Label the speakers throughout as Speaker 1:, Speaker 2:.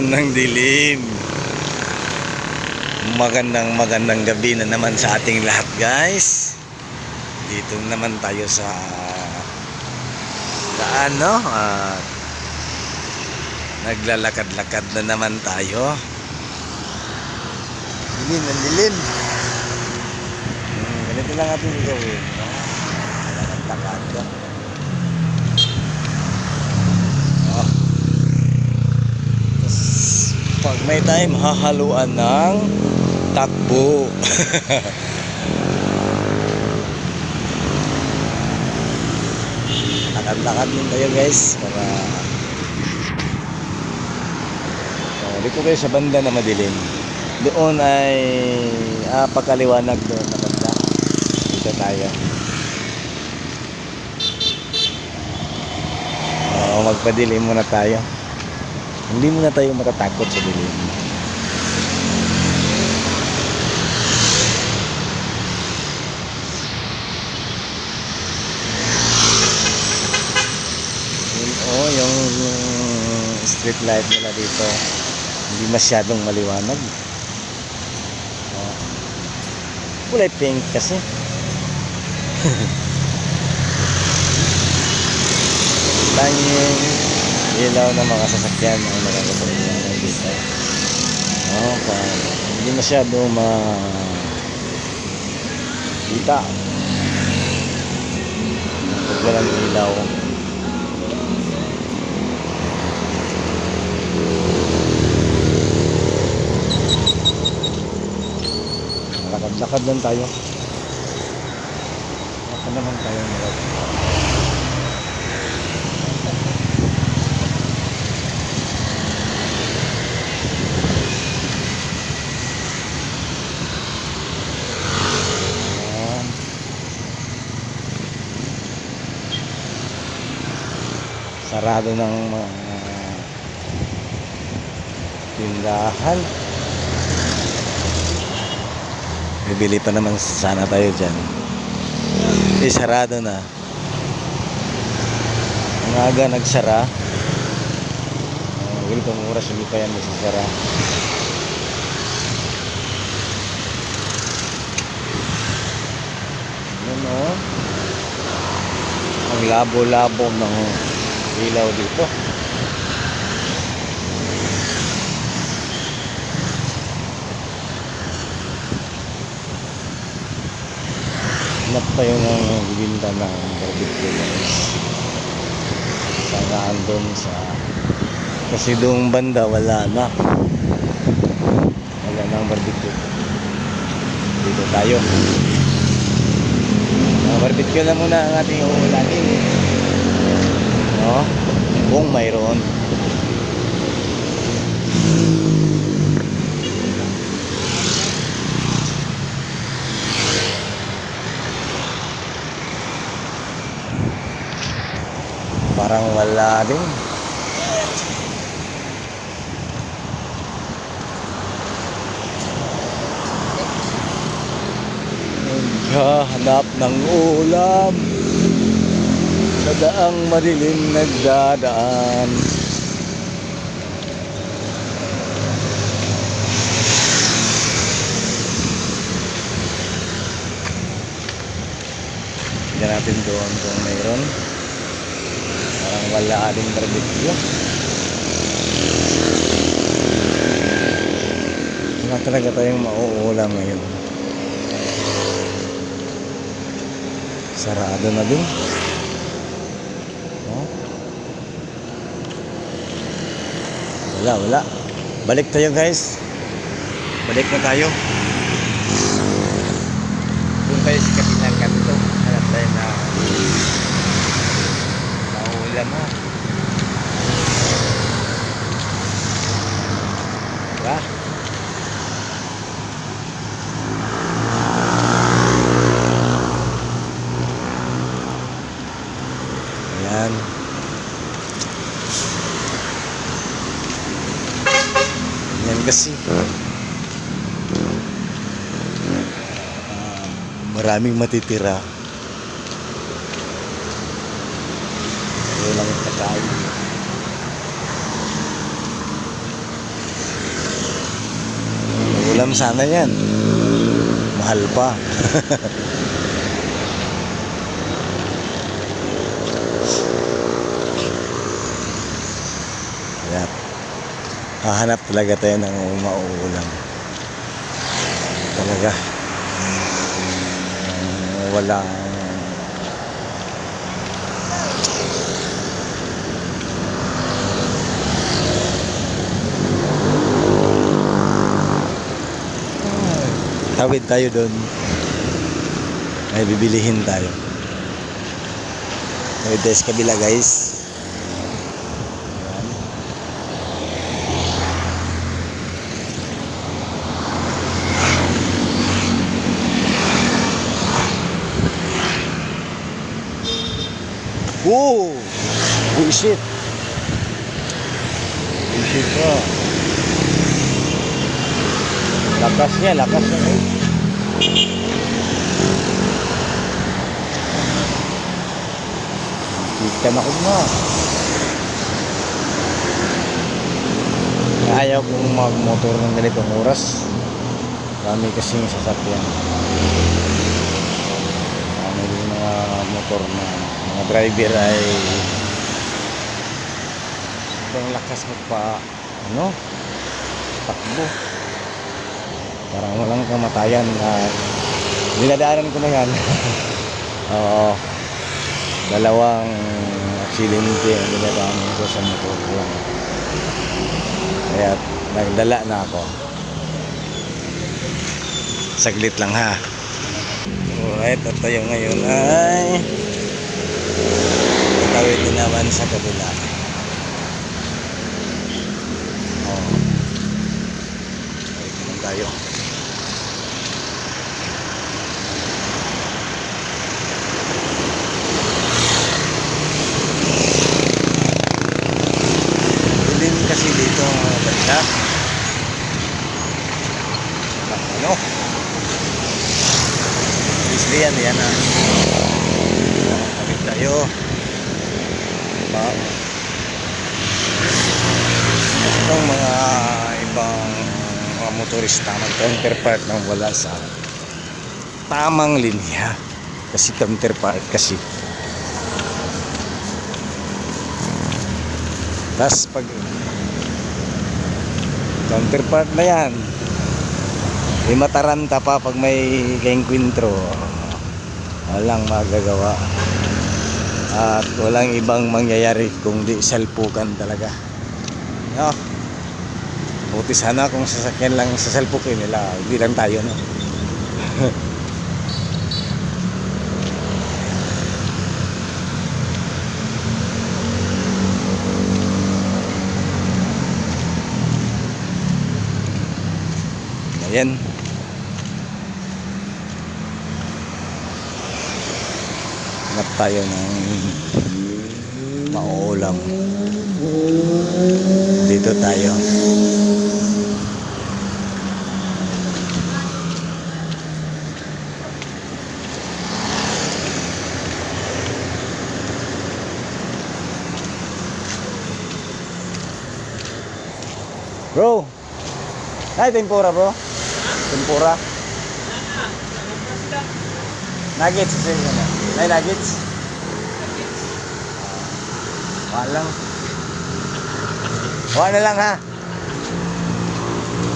Speaker 1: panahon ng dilim. Magandang gabi na naman sa ating lahat, guys. Dito naman tayo sa daan, no? Naglalakad-lakad na naman tayo. Dilim ang dilim. Ganito lang ating gawin, no? Lakad-lakad ka. Pag may time, hahaluan ng takbo. Lakad-lakad din tayo, guys, para dito kayo sa banda na madilim. Doon ay pagkaliwanag doon na banda. Dito tayo. Magpadilim muna tayo. Hindi muna tayo matatakot sa dilim. Yung street light nila dito hindi masyadong maliwanag. Kulay pink kasi. Tanging ilaw ng mga sasakyan ang nakakapaliwanag dito. Hindi masyadong makita pag walang ilaw. Lakad lang tayo. Lakad naman tayo. Sarado ng mga tindahan. Bibili pa naman sana tayo dyan. Sarado na. Ang aga nagsara. Ganitong oras hindi pa yan magsasara. Ano? Ang labo-labo ng ilaw dito. Hanap tayo ng bibinta ng barbecue, guys. Sana andun sa kasi doong banda wala na ng barbecue. Dito tayo. Barbecue na muna ang ating uulanin, no? Kung mayroon. Parang wala din. Naghahanap ng ulam sa daang madilim nagdadaan. Tignan natin doon kung mayroon. Parang wala din barbecue. Wala talaga tayong mauulam ngayon. Sarado na din. Wala. Balik tayo, guys. Balik na tayo. Doon tayo sa kabilang kanto. Hanap tayo na ulam mo. Diba? Ayan. Ayan kasi. Maraming matitira. Walang pagkain. Ulam sana yan. Mahal pa. Kaya hahanap talaga tayo ng mauulam. Talaga. Walang tawid tayo doon. May bibilihin tayo. Tawid tayo sa kabila, guys. Oh! Bullshit! Bullshit pa. Lakas niya guys. Ikan ako na. Ayaw kong magmotor ng ganitong oras. Dami kasing sasakyan. May mga motor na mga driver ay sobrang lakas magpa takbo. Parang walang kamatayan na dinadaanan ko na yan. Oo. Dalawang aksidente ang dinadaanan ko sa motor ko lang. Kaya nagdala na ako. Saglit lang ha. Alright, at tayo ngayon ay tawid din naman sa kabila. Tawid naman tayo. Dilim kasi dito ang banda. Ano? Yan na. Tawid tayo. Itong mga ibang mga motorista mag-counterpart nang wala sa tamang linya. Kasi counterpart kasi. Tapos pag counterpart na yan, may mataranta pa pag may enkwentro. Walang magagawa at walang ibang mangyayari kung di salpukan talaga, no? Buti sana kung sasakyan lang sasalpukin nila, hindi lang tayo, no? Ayan. Hanap tayo ng mauulam. Dito tayo. Bro, ay tempura bro. Tempura. Nuggets sir. Ay nuggets. Walang. Wala lang ha.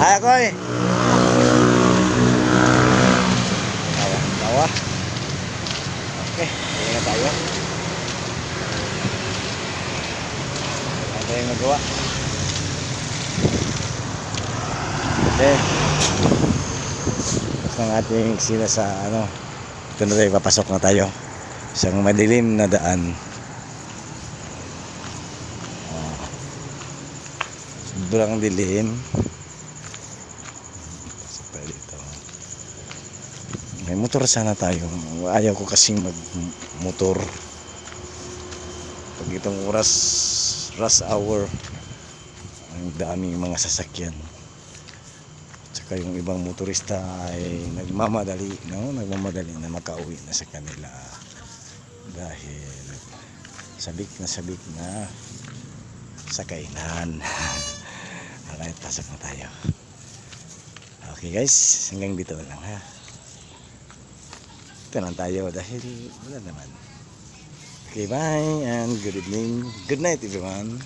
Speaker 1: Ay akoy. Tawa. Okay, hindi na tayo. Ano tayong magawa? Okay. Tapos ng ating sila sa ito na tayo, papasok na tayo sa madilim na daan. Sobrang dilim. May motor sana tayo. Ayaw ko kasing mag-motor pag itong oras, rush hour, ang daming mga sasakyan. Tsaka yung ibang motorista ay nagmamadali na makauwi na sa kanila dahil sabik na sa kainan. Alright, pasok na tayo. Okay guys, hanggang dito lang ha. Ito lang tayo dahil wala naman. Okay, bye and good evening. Good night everyone.